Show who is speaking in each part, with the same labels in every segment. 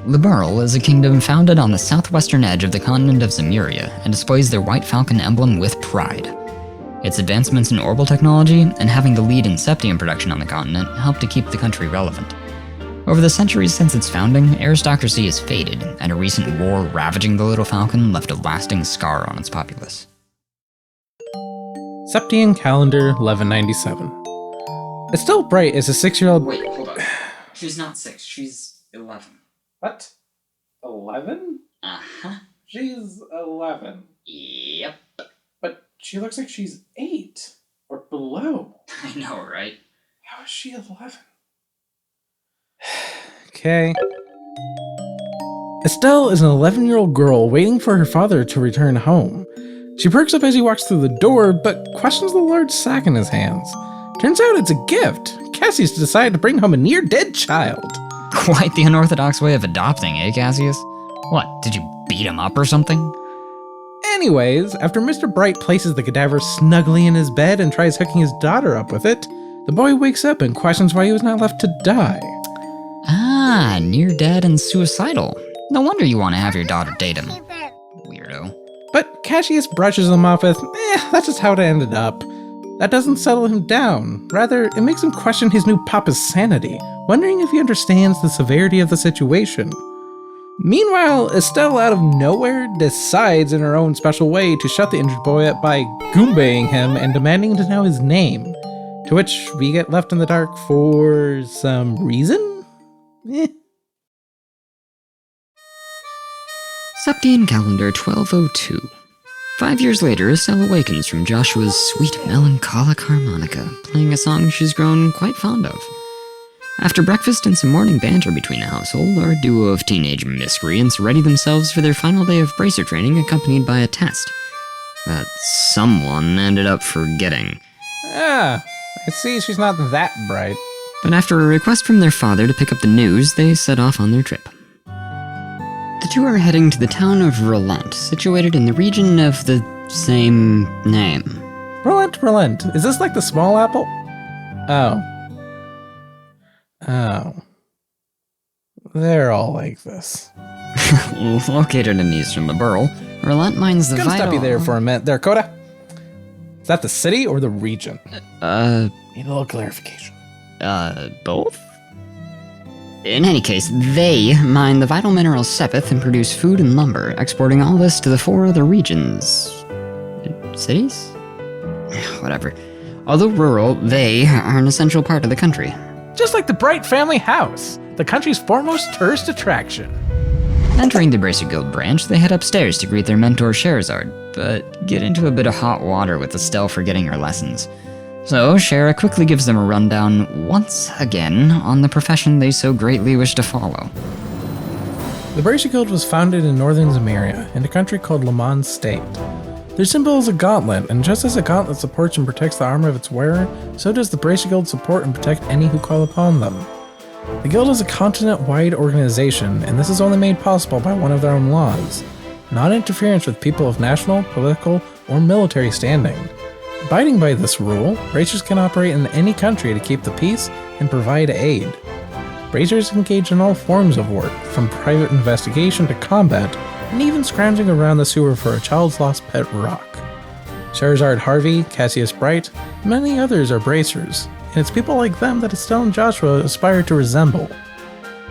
Speaker 1: Liberl is a kingdom founded on the southwestern edge of the continent of Zemuria and displays their white falcon emblem with pride. Its advancements in orbital technology and having the lead in septium production on the continent helped to keep the country relevant. Over the centuries since its founding, aristocracy has faded, and a recent war ravaging the Little Falcon left a lasting scar on its populace.
Speaker 2: Septian calendar 1197. Estelle Bright is a 6-year-old.
Speaker 1: Wait, hold on. She's not 6, she's 11.
Speaker 2: What? 11?
Speaker 1: Uh-huh.
Speaker 2: She's 11.
Speaker 1: Yep.
Speaker 2: But she looks like she's 8 or below.
Speaker 1: I know, right?
Speaker 2: How is she 11? Okay. Estelle is an 11-year-old girl waiting for her father to return home. She perks up as he walks through the door, but questions the large sack in his hands. Turns out it's a gift. Cassius decided to bring home a near-dead child.
Speaker 1: Quite the unorthodox way of adopting, eh, Cassius? What, did you beat him up or something?
Speaker 2: Anyways, after Mr. Bright places the cadaver snugly in his bed and tries hooking his daughter up with it, the boy wakes up and questions why he was not left to die.
Speaker 1: Ah, near dead and suicidal. No wonder you want to have your daughter date him. Weirdo.
Speaker 2: But Cassius brushes him off with, that's just how it ended up. That doesn't settle him down. Rather, it makes him question his new papa's sanity, wondering if he understands the severity of the situation. Meanwhile, Estelle out of nowhere decides in her own special way to shut the injured boy up by goombaying him and demanding to know his name, to which we get left in the dark for some reason?
Speaker 1: Septian calendar 1202. 5 years later, Estelle awakens from Joshua's sweet melancholic harmonica, playing a song she's grown quite fond of. After breakfast and some morning banter between the household, our duo of teenage miscreants ready themselves for their final day of bracer training, accompanied by a test that someone ended up forgetting.
Speaker 2: I see she's not that bright.
Speaker 1: But after a request from their father to pick up the news, they set off on their trip. The two are heading to the town of Relent, situated in the region of the same name.
Speaker 2: Relent. Is this like the small apple? Oh. They're all like this.
Speaker 1: Located in eastern Liberl, Relent mines the vital...
Speaker 2: Gonna stop you there for a minute there, Coda. Is that the city or the region? Need a little clarification.
Speaker 1: Both? In any case, they mine the vital mineral sepith and produce food and lumber, exporting all this to the 4 other regions. Cities? Whatever. Although rural, they are an essential part of the country.
Speaker 2: Just like the Bright family house, the country's foremost tourist attraction.
Speaker 1: Entering the Bracer Guild branch, they head upstairs to greet their mentor Sherazard, but get into a bit of hot water with Estelle forgetting her lessons. So, Shara quickly gives them a rundown, once again, on the profession they so greatly wish to follow.
Speaker 2: The Bracer Guild was founded in northern Zemuria, in a country called Le Mans State. Their symbol is a gauntlet, and just as a gauntlet supports and protects the armor of its wearer, so does the Bracer Guild support and protect any who call upon them. The Guild is a continent-wide organization, and this is only made possible by one of their own laws: non-interference with people of national, political, or military standing. Abiding by this rule, Bracers can operate in any country to keep the peace and provide aid. Bracers engage in all forms of work, from private investigation to combat, and even scrounging around the sewer for a child's lost pet rock. Sherazard Harvey, Cassius Bright, and many others are Bracers, and it's people like them that Estelle and Joshua aspire to resemble.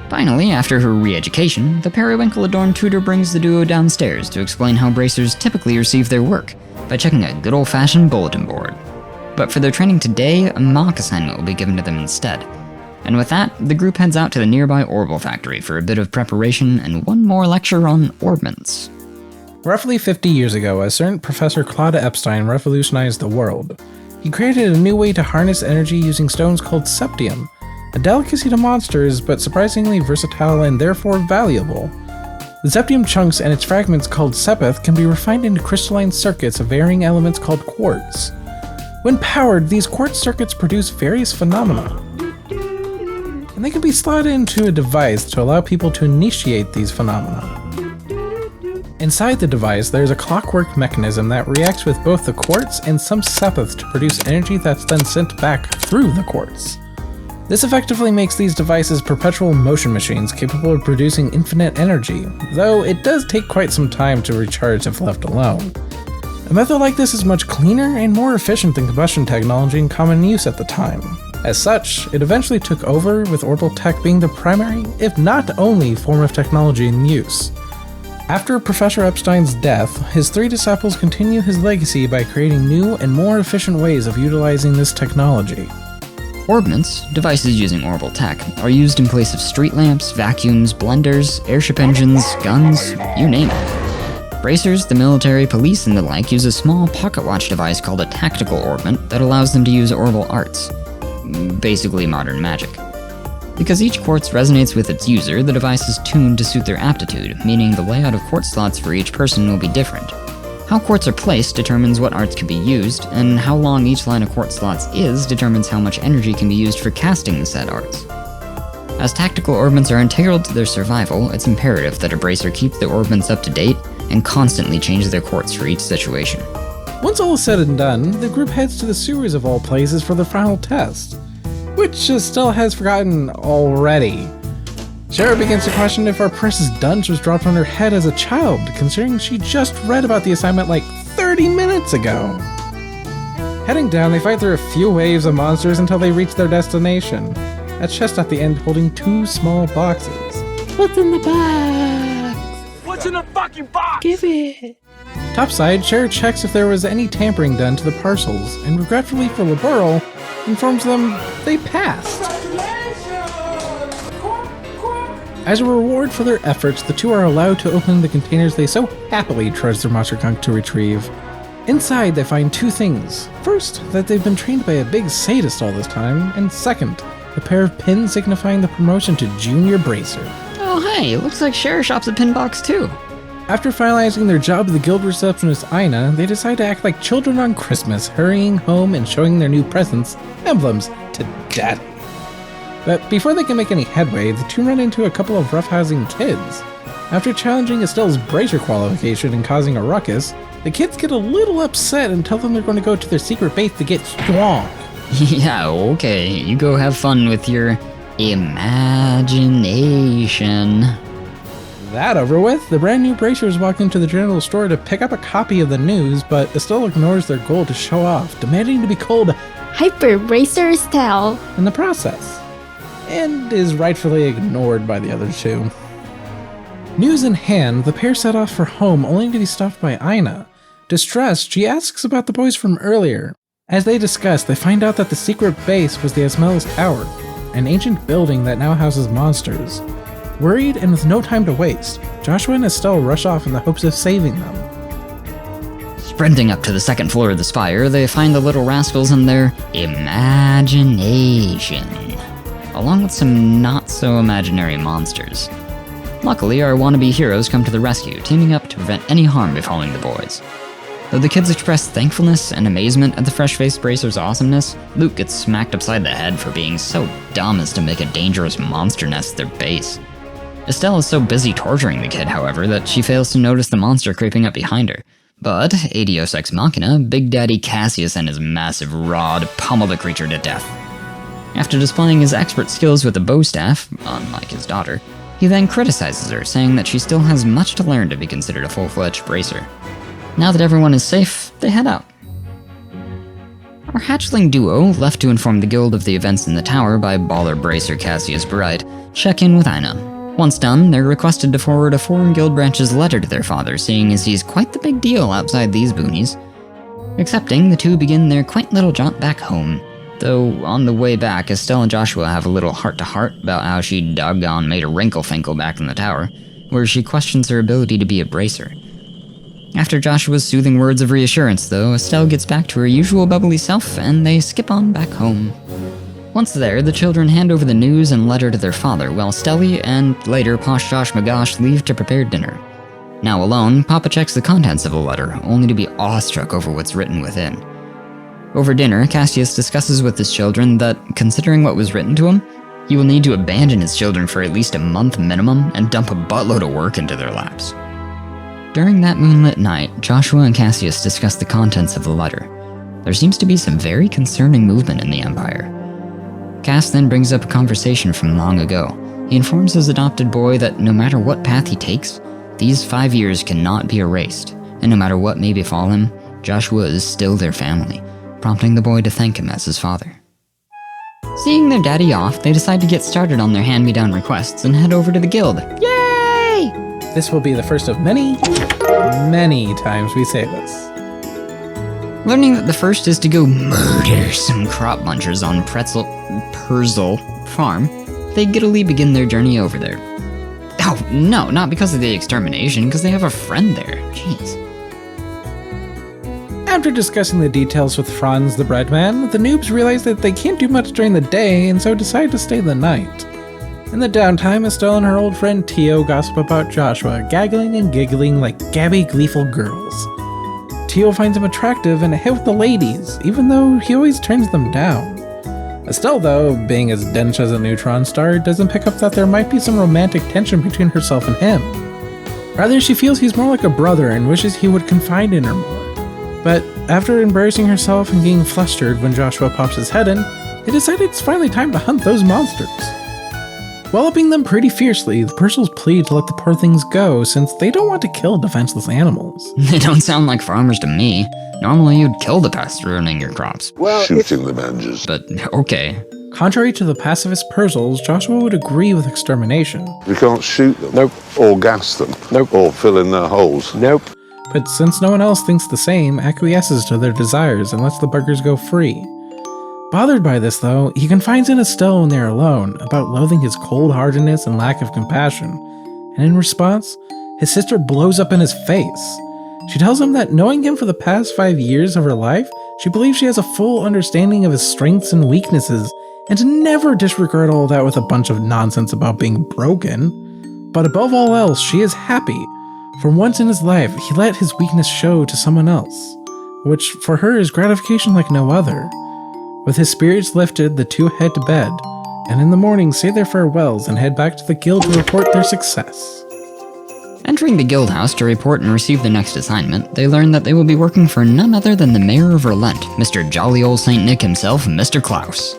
Speaker 1: Finally, after her re-education, the periwinkle-adorned tutor brings the duo downstairs to explain how Bracers typically receive their work, by checking a good old-fashioned bulletin board. But for their training today, a mock assignment will be given to them instead. And with that, the group heads out to the nearby Orbital Factory for a bit of preparation and one more lecture on orbments.
Speaker 2: Roughly 50 years ago, a certain Professor Claude Epstein revolutionized the world. He created a new way to harness energy using stones called septium, a delicacy to monsters but surprisingly versatile and therefore valuable. The septium chunks and its fragments called sepith can be refined into crystalline circuits of varying elements called quartz. When powered, these quartz circuits produce various phenomena, and they can be slotted into a device to allow people to initiate these phenomena. Inside the device, there's a clockwork mechanism that reacts with both the quartz and some sepith to produce energy that's then sent back through the quartz. This effectively makes these devices perpetual motion machines capable of producing infinite energy, though it does take quite some time to recharge if left alone. A method like this is much cleaner and more efficient than combustion technology in common use at the time. As such, it eventually took over, with orbital tech being the primary, if not only, form of technology in use. After Professor Epstein's death, his 3 disciples continue his legacy by creating new and more efficient ways of utilizing this technology.
Speaker 1: Orbments, devices using orbital tech, are used in place of street lamps, vacuums, blenders, airship engines, guns, you name it. Bracers, the military, police, and the like use a small pocket watch device called a tactical orbment that allows them to use orbital arts. Basically modern magic. Because each quartz resonates with its user, the device is tuned to suit their aptitude, meaning the layout of quartz slots for each person will be different. How quartz are placed determines what arts can be used, and how long each line of quartz slots is determines how much energy can be used for casting the said arts. As tactical orbments are integral to their survival, it's imperative that a bracer keep the orbments up to date and constantly change their quartz for each situation.
Speaker 2: Once all is said and done, the group heads to the sewers of all places for the final test, which Estelle has forgotten already. Shara begins to question if our precious dunce was dropped on her head as a child, considering she just read about the assignment like 30 minutes ago. Heading down, they fight through a few waves of monsters until they reach their destination, a chest at the end holding 2 small boxes. What's in the box?
Speaker 3: What's in the fucking box?
Speaker 2: Give it. Topside, Shara checks if there was any tampering done to the parcels, and regretfully for Laburl, informs them they passed. As a reward for their efforts, the 2 are allowed to open the containers they so happily trudge their monster gunk to retrieve. Inside, they find 2 things. First, that they've been trained by a big sadist all this time, and second, a pair of pins signifying the promotion to Junior Bracer.
Speaker 1: Oh hey, it looks like Shara shops at Pinbox too.
Speaker 2: After finalizing their job with the guild receptionist Ina, they decide to act like children on Christmas, hurrying home and showing their new presents, emblems, to Daddy. But before they can make any headway, the 2 run into a couple of roughhousing kids. After challenging Estelle's bracer qualification and causing a ruckus, the kids get a little upset and tell them they're going to go to their secret base to get strong.
Speaker 1: Yeah, okay, you go have fun with your imagination.
Speaker 2: That over with, the brand new bracers walk into the general store to pick up a copy of the news, but Estelle ignores their goal to show off, demanding to be called
Speaker 4: Hyper Bracer Estelle
Speaker 2: in the process, and is rightfully ignored by the other 2. News in hand, the pair set off for home only to be stopped by Ina. Distressed, she asks about the boys from earlier. As they discuss, they find out that the secret base was the Asmella's Tower, an ancient building that now houses monsters. Worried and with no time to waste, Joshua and Estelle rush off in the hopes of saving them.
Speaker 1: Sprinting up to the 2nd floor of the spire, they find the little rascals in their imagination, along with some not-so-imaginary monsters. Luckily, our wannabe heroes come to the rescue, teaming up to prevent any harm befalling the boys. Though the kids express thankfulness and amazement at the fresh-faced bracer's awesomeness, Luke gets smacked upside the head for being so dumb as to make a dangerous monster nest their base. Estelle is so busy torturing the kid, however, that she fails to notice the monster creeping up behind her. But, Adios Ex Machina, Big Daddy Cassius and his massive rod pummel the creature to death. After displaying his expert skills with the bow staff, unlike his daughter, he then criticizes her, saying that she still has much to learn to be considered a full-fledged bracer. Now that everyone is safe, they head out. Our hatchling duo, left to inform the guild of the events in the tower by baller bracer Cassius Bright, check in with Ina. Once done, they're requested to forward a foreign guild branch's letter to their father, seeing as he's quite the big deal outside these boonies. Accepting, the 2 begin their quaint little jaunt back home, though on the way back, Estelle and Joshua have a little heart-to-heart about how she doggone made a wrinkle-finkle back in the tower, where she questions her ability to be a bracer. After Joshua's soothing words of reassurance, though, Estelle gets back to her usual bubbly self, and they skip on back home. Once there, the children hand over the news and letter to their father, while Stelly and later Posh Josh Magosh leave to prepare dinner. Now alone, Papa checks the contents of the letter, only to be awestruck over what's written within. Over dinner, Cassius discusses with his children that, considering what was written to him, he will need to abandon his children for at least a month minimum and dump a buttload of work into their laps. During that moonlit night, Joshua and Cassius discuss the contents of the letter. There seems to be some very concerning movement in the Empire. Cass then brings up a conversation from long ago. He informs his adopted boy that no matter what path he takes, these 5 years cannot be erased, and no matter what may befall him, Joshua is still their family, prompting the boy to thank him as his father. Seeing their daddy off, they decide to get started on their hand-me-down requests and head over to the guild. Yay!
Speaker 2: This will be the first of many, many times we say this.
Speaker 1: Learning that the first is to go murder some crop munchers on Perzel Farm, they giddily begin their journey over there. Oh, no, not because of the extermination, because they have a friend there. Jeez.
Speaker 2: After discussing the details with Franz the breadman, the noobs realize that they can't do much during the day and so decide to stay the night. In the downtime, Estelle and her old friend Tio gossip about Joshua, gaggling and giggling like gabby, gleeful girls. Tio finds him attractive and a hit with the ladies, even though he always turns them down. Estelle, though, being as dense as a neutron star, doesn't pick up that there might be some romantic tension between herself and him. Rather, she feels he's more like a brother and wishes he would confide in her more. But after embarrassing herself and getting flustered when Joshua pops his head in, they decide it's finally time to hunt those monsters. Walloping them pretty fiercely, the Purcells plead to let the poor things go since they don't want to kill defenseless animals.
Speaker 1: They don't sound like farmers to me. Normally you'd kill the pests ruining your crops.
Speaker 5: Well, shooting the managers.
Speaker 1: But okay.
Speaker 2: Contrary to the pacifist Purcells, Joshua would agree with extermination.
Speaker 5: We can't shoot them.
Speaker 3: Nope.
Speaker 5: Or gas them.
Speaker 3: Nope.
Speaker 5: Or fill in their holes.
Speaker 3: Nope.
Speaker 2: But since no one else thinks the same, acquiesces to their desires and lets the buggers go free. Bothered by this, though, he confides in Estelle when they're alone, about loathing his cold-heartedness and lack of compassion, and in response, his sister blows up in his face. She tells him that knowing him for the past 5 years of her life, she believes she has a full understanding of his strengths and weaknesses, and to never disregard all that with a bunch of nonsense about being broken. But above all else, she is happy. For once in his life, he let his weakness show to someone else, which for her is gratification like no other. With his spirits lifted, the two head to bed, and in the morning say their farewells and head back to the guild to report their success.
Speaker 1: Entering the guild house to report and receive their next assignment, they learn that they will be working for none other than the mayor of Relent, Mr. Jolly Old Saint Nick himself, Mr. Klaus.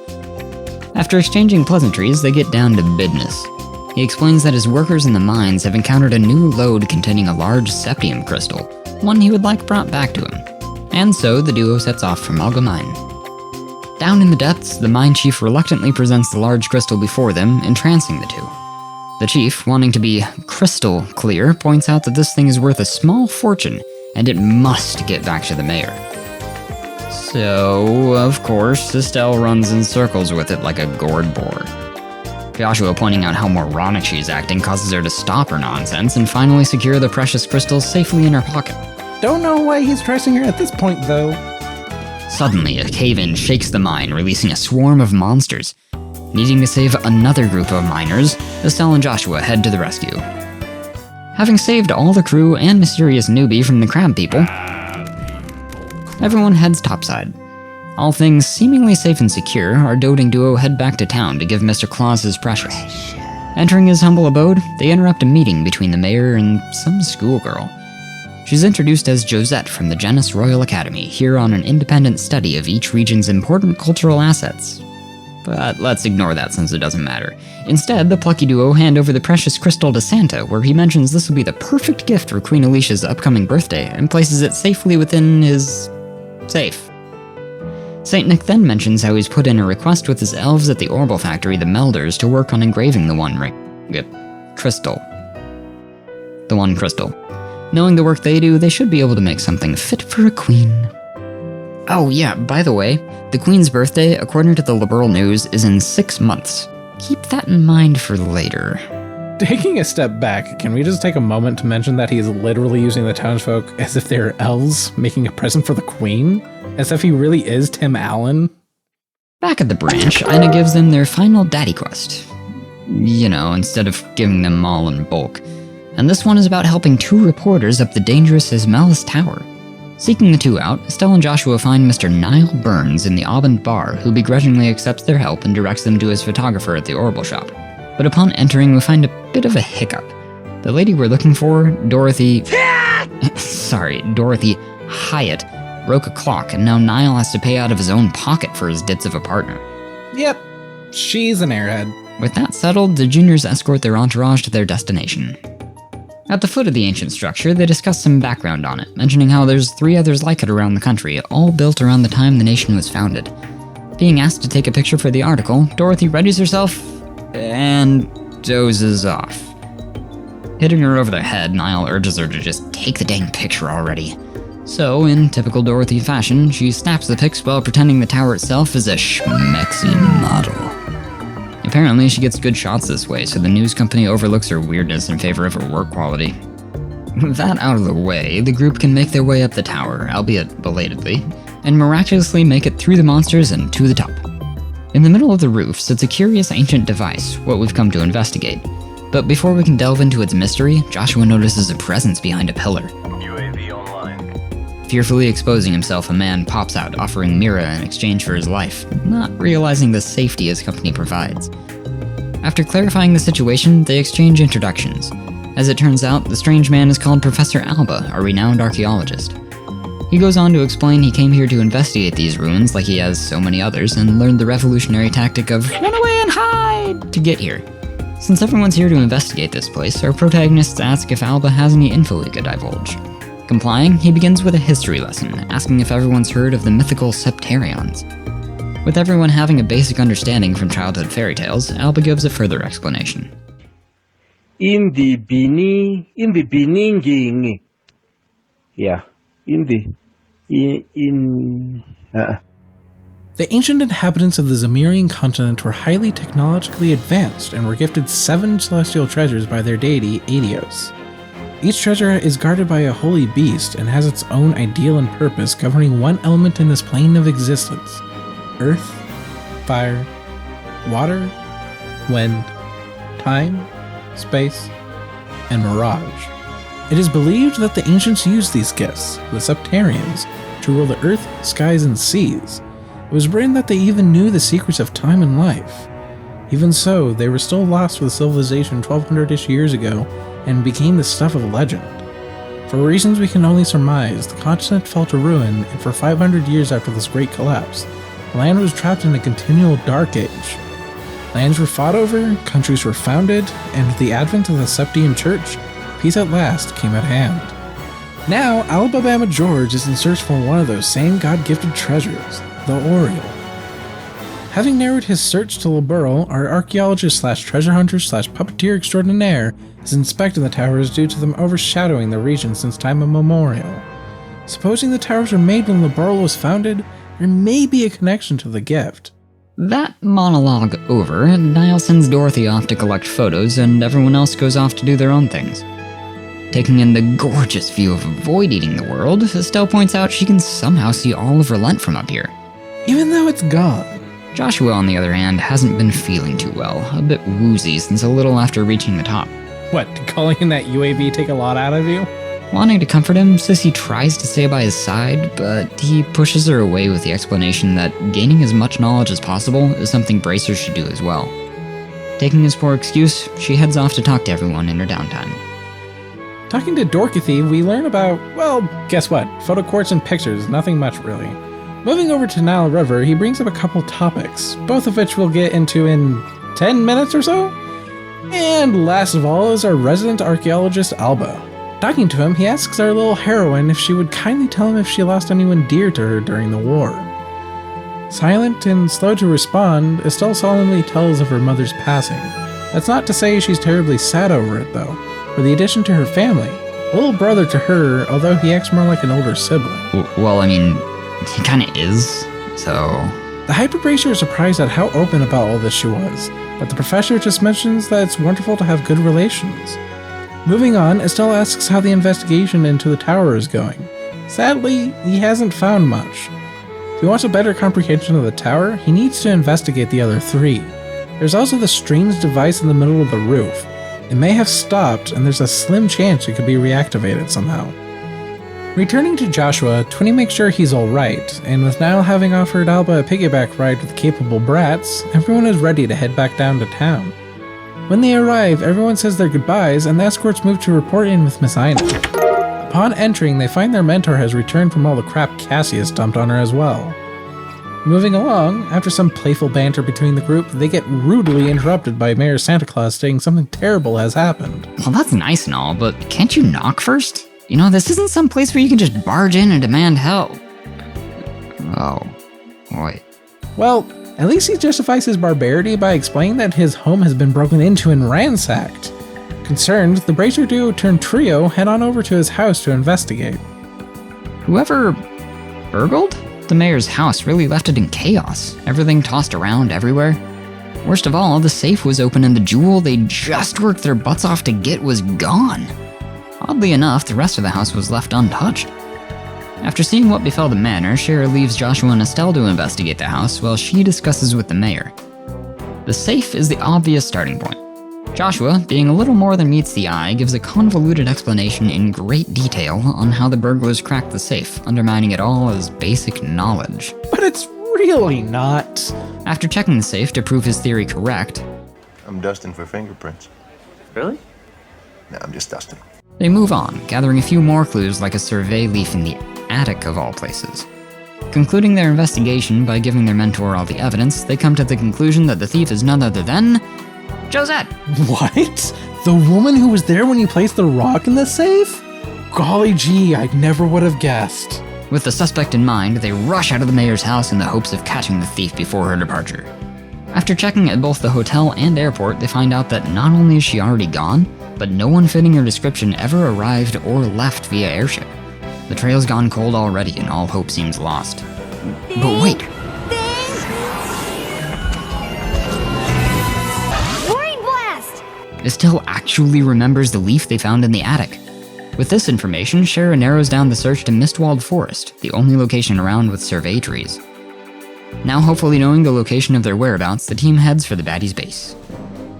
Speaker 1: After exchanging pleasantries, they get down to business. He explains that his workers in the mines have encountered a new lode containing a large septium crystal, one he would like brought back to him. And so the duo sets off for Malga Mine. Down in the depths, the mine chief reluctantly presents the large crystal before them, entrancing the two. The chief, wanting to be crystal clear, points out that this thing is worth a small fortune, and it must get back to the mayor. So, of course, Estelle runs in circles with it like a gourd boar. Joshua pointing out how moronic she's acting causes her to stop her nonsense and finally secure the precious crystals safely in her pocket.
Speaker 2: Don't know why he's trusting her at this point, though.
Speaker 1: Suddenly, a cave-in shakes the mine, releasing a swarm of monsters. Needing to save another group of miners, Estelle and Joshua head to the rescue. Having saved all the crew and mysterious newbie from the crab people, everyone heads topside. All things seemingly safe and secure, our doting duo head back to town to give Mr. Claus his precious. Entering his humble abode, they interrupt a meeting between the mayor and some schoolgirl. She's introduced as Josette from the Janus Royal Academy, here on an independent study of each region's important cultural assets. But let's ignore that since it doesn't matter. Instead, the plucky duo hand over the precious crystal to Santa, where he mentions this will be the perfect gift for Queen Alicia's upcoming birthday, and places it safely within his safe. Saint Nick then mentions how he's put in a request with his elves at the Orbital Factory, the Melders, to work on engraving the one crystal. The one crystal. Knowing the work they do, they should be able to make something fit for a queen. Oh yeah, by the way, the queen's birthday, according to the Liberal News, is in 6 months. Keep that in mind for later.
Speaker 2: Taking a step back, can we just take a moment to mention that he is literally using the townsfolk as if they're elves making a present for the queen? As if he really is Tim Allen?
Speaker 1: Back at the branch, Ina gives them their final daddy quest. You know, instead of giving them all in bulk. And this one is about helping 2 reporters up the dangerous Ismaelis Tower. Seeking the two out, Estelle and Joshua find Mr. Niall Burns in the Abend Bar, who begrudgingly accepts their help and directs them to his photographer at the Orbital shop. But upon entering, we find a bit of a hiccup. The lady we're looking for, Dorothy Hyatt, broke a clock, and now Niall has to pay out of his own pocket for his ditz of a partner.
Speaker 2: Yep. she's an airhead.
Speaker 1: With that settled, the juniors escort their entourage to their destination. At the foot of the ancient structure, they discuss some background on it, mentioning how there's 3 others like it around the country, all built around the time the nation was founded. Being asked to take a picture for the article, Dorothy readies herself and dozes off. Hitting her over the head, Niall urges her to just take the dang picture already. So, in typical Dorothy fashion, she snaps the pics while pretending the tower itself is a schmexy model. Apparently, she gets good shots this way, so the news company overlooks her weirdness in favor of her work quality. With that out of the way, the group can make their way up the tower, albeit belatedly, and miraculously make it through the monsters and to the top. In the middle of the roof sits a curious ancient device, what we've come to investigate. But before we can delve into its mystery, Joshua notices a presence behind a pillar.
Speaker 3: UAV online.
Speaker 1: Fearfully exposing himself, a man pops out, offering Mira in exchange for his life, not realizing the safety his company provides. After clarifying the situation, they exchange introductions. As it turns out, the strange man is called Professor Alba, a renowned archaeologist. He goes on to explain he came here to investigate these ruins like he has so many others and learned the revolutionary tactic of run away and hide to get here. Since everyone's here to investigate this place, our protagonists ask if Alba has any info he could divulge. Complying, he begins with a history lesson, asking if everyone's heard of the mythical Septarions. With everyone having a basic understanding from childhood fairy tales, Alba gives a further explanation.
Speaker 6: In the beginning,
Speaker 2: The ancient inhabitants of the Zamirian continent were highly technologically advanced and were gifted 7 celestial treasures by their deity, Adios. Each treasure is guarded by a holy beast and has its own ideal and purpose governing one element in this plane of existence: earth, fire, water, wind, time, space, and mirage. It is believed that the ancients used these gifts, the Septarians, to rule the earth, skies, and seas. It was written that they even knew the secrets of time and life. Even so, they were still lost with civilization 1200-ish years ago and became the stuff of legend. For reasons we can only surmise, the continent fell to ruin, and for 500 years after this great collapse, the land was trapped in a continual dark age. Lands were fought over, countries were founded, and with the advent of the Septian Church, peace at last came at hand. Now, Alabama George is in search for one of those same God-gifted treasures, the Oriole. Having narrowed his search to Liberl, our archaeologist/treasure hunter/puppeteer extraordinaire is inspecting the towers due to them overshadowing the region since time immemorial. Supposing the towers were made when Liberl was founded, there may be a connection to the gift.
Speaker 1: That monologue over, Niall sends Dorothy off to collect photos, and everyone else goes off to do their own things. Taking in the gorgeous view of a void eating the world, Estelle points out she can somehow see all of Relent from up here.
Speaker 2: Even though it's gone.
Speaker 1: Joshua, on the other hand, hasn't been feeling too well, a bit woozy since a little after reaching the top.
Speaker 2: What, did calling in that UAV take a lot out of you?
Speaker 1: Wanting to comfort him, Sissy tries to stay by his side, but he pushes her away with the explanation that gaining as much knowledge as possible is something bracers should do as well. Taking his poor excuse, she heads off to talk to everyone in her downtime.
Speaker 2: Talking to Dorothy, we learn about, well, guess what? Photo quartz and pictures, nothing much really. Moving over to Nile River, he brings up a couple topics, both of which we'll get into in 10 minutes or so. And last of all is our resident archaeologist, Alba. Talking to him, he asks our little heroine if she would kindly tell him if she lost anyone dear to her during the war. Silent and slow to respond, Estelle solemnly tells of her mother's passing. That's not to say she's terribly sad over it, though. For the addition to her family, a little brother to her, although he acts more like an older sibling.
Speaker 1: Well, I mean, he kinda is, so...
Speaker 2: The hyperbracer is surprised at how open about all this she was, but the professor just mentions that it's wonderful to have good relations. Moving on, Estelle asks how the investigation into the tower is going. Sadly, he hasn't found much. If he wants a better comprehension of the tower, he needs to investigate the other 3. There's also the strange device in the middle of the roof. It may have stopped, and there's a slim chance it could be reactivated somehow. Returning to Joshua, Twinny makes sure he's alright, and with Niall having offered Alba a piggyback ride with capable brats, everyone is ready to head back down to town. When they arrive, everyone says their goodbyes, and the escorts move to report in with Miss Ina. Upon entering, they find their mentor has returned from all the crap Cassie has dumped on her as well. Moving along, after some playful banter between the group, they get rudely interrupted by Mayor Santa Claus stating something terrible has happened.
Speaker 1: Well, that's nice and all, but can't you knock first? You know, this isn't some place where you can just barge in and demand help. Oh, wait.
Speaker 2: Well, at least he justifies his barbarity by explaining that his home has been broken into and ransacked. Concerned, the Bracer duo turned trio head on over to his house to investigate.
Speaker 1: Whoever burgled the mayor's house really left it in chaos. Everything tossed around everywhere. Worst of all, the safe was open and the jewel they just worked their butts off to get was gone. Oddly enough, the rest of the house was left untouched. After seeing what befell the manor, Shara leaves Joshua and Estelle to investigate the house while she discusses with the mayor. The safe is the obvious starting point. Joshua, being a little more than meets the eye, gives a convoluted explanation in great detail on how the burglars cracked the safe, undermining it all as basic knowledge.
Speaker 2: But it's really not.
Speaker 1: After checking the safe to prove his theory correct,
Speaker 7: I'm dusting for fingerprints.
Speaker 6: Really?
Speaker 7: No, I'm just dusting.
Speaker 1: they move on, gathering a few more clues like a survey leaf in the attic of all places. Concluding their investigation by giving their mentor all the evidence, they come to the conclusion that the thief is none other than Josette.
Speaker 2: What? The woman who was there when you placed the rock in the safe? Golly gee, I never would have guessed.
Speaker 1: With the suspect in mind, they rush out of the mayor's house in the hopes of catching the thief before her departure. After checking at both the hotel and airport, they find out that not only is she already gone, but no one fitting her description ever arrived or left via airship. The trail's gone cold already and all hope seems lost. But wait,
Speaker 4: Brain blast!
Speaker 1: Estelle actually remembers the leaf they found in the attic. With this information, Shara narrows down the search to Mistwald Forest, the only location around with survey trees. Now hopefully knowing the location of their whereabouts, the team heads for the baddie's base.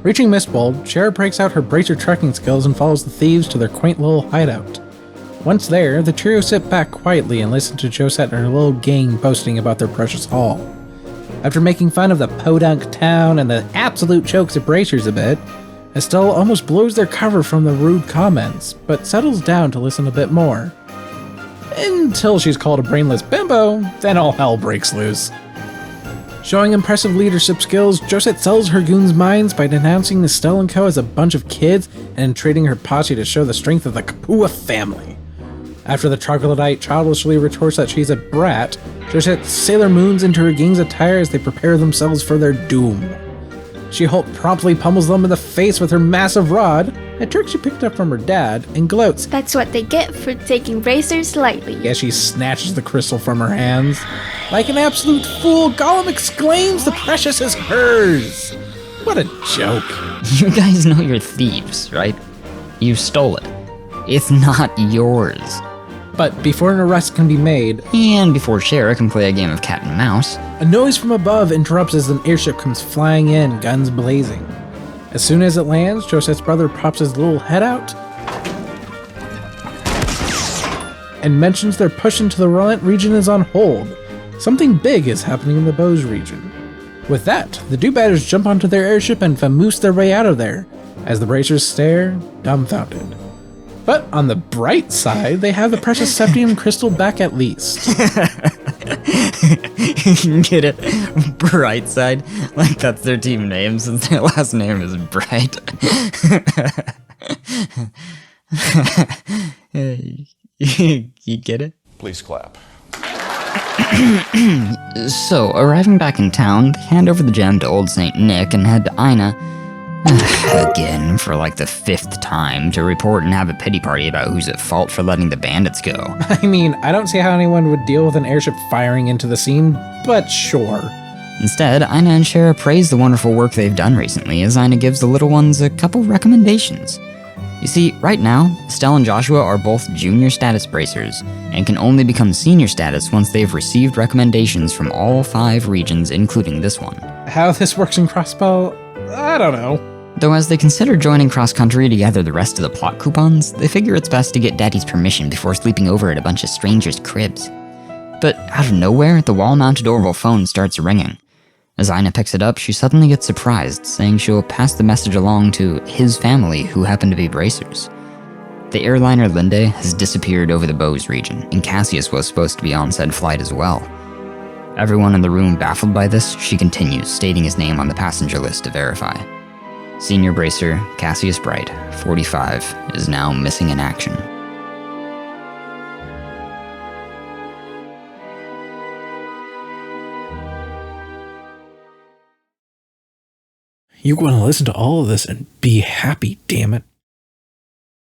Speaker 2: Reaching Mistwald, Shara breaks out her bracer trekking skills and follows the thieves to their quaint little hideout. Once there, the trio sit back quietly and listen to Josette and her little gang boasting about their precious haul. After making fun of the podunk town and the absolute jokes at Bracers a bit, Estelle almost blows their cover from the rude comments, but settles down to listen a bit more. Until she's called a brainless bimbo, then all hell breaks loose. Showing impressive leadership skills, Josette sells her goons' minds by denouncing Estelle and Co. as a bunch of kids and entreating her posse to show the strength of the Kapua family. After the troglodyte childishly retorts that she's a brat, Josette Sailor Moons into her gang's attire as they prepare themselves for their doom. She-Hulk promptly pummels them in the face with her massive rod, a trick she picked up from her dad, and gloats
Speaker 4: That's what they get for taking bracers lightly.
Speaker 2: as she snatches the crystal from her hands. Like an absolute fool, Gollum exclaims the precious is hers! What a joke.
Speaker 1: You guys know you're thieves, right? You stole it. It's not yours.
Speaker 2: But before an arrest can be made,
Speaker 1: And before Shara can play a game of cat and mouse,
Speaker 2: a noise from above interrupts as an airship comes flying in, guns blazing. As soon as it lands, Josette's brother pops his little head out and mentions their push into the Relent region is on hold. Something big is happening in the Bose region. With that, the do-badders jump onto their airship and vamoose their way out of there, as the Bracers stare, dumbfounded. But on the bright side, they have the precious Septium crystal back at least.
Speaker 1: get it? Bright side? Like that's their team name since their last name is Bright. You get it?
Speaker 7: Please clap.
Speaker 1: So, arriving back in town, they hand over the gem to old Saint Nick and head to Ina, again for like the 5th time, to report and have a pity party about who's at fault for letting the bandits go.
Speaker 2: I mean, I don't see how anyone would deal with an airship firing into the scene, but sure.
Speaker 1: Instead, Ina and Shara praise the wonderful work they've done recently as Ina gives the little ones a couple recommendations. You see, right now, Estelle and Joshua are both junior status bracers, and can only become senior status once they've received recommendations from all 5 regions, including this one.
Speaker 2: How this works in Crossbell, I don't know.
Speaker 1: Though as they consider joining cross-country to gather the rest of the plot coupons, they figure it's best to get Daddy's permission before sleeping over at a bunch of strangers' cribs. But out of nowhere, the wall-mounted Orville phone starts ringing. As Ina picks it up, she suddenly gets surprised, saying she'll pass the message along to his family who happen to be bracers. The airliner Linde has disappeared over the Bose region, and Cassius was supposed to be on said flight as well. Everyone in the room baffled by this, she continues, stating his name on the passenger list to verify. Senior bracer Cassius Bright, 45, is now missing in action.
Speaker 2: You want to listen to all of this and be happy, damn it.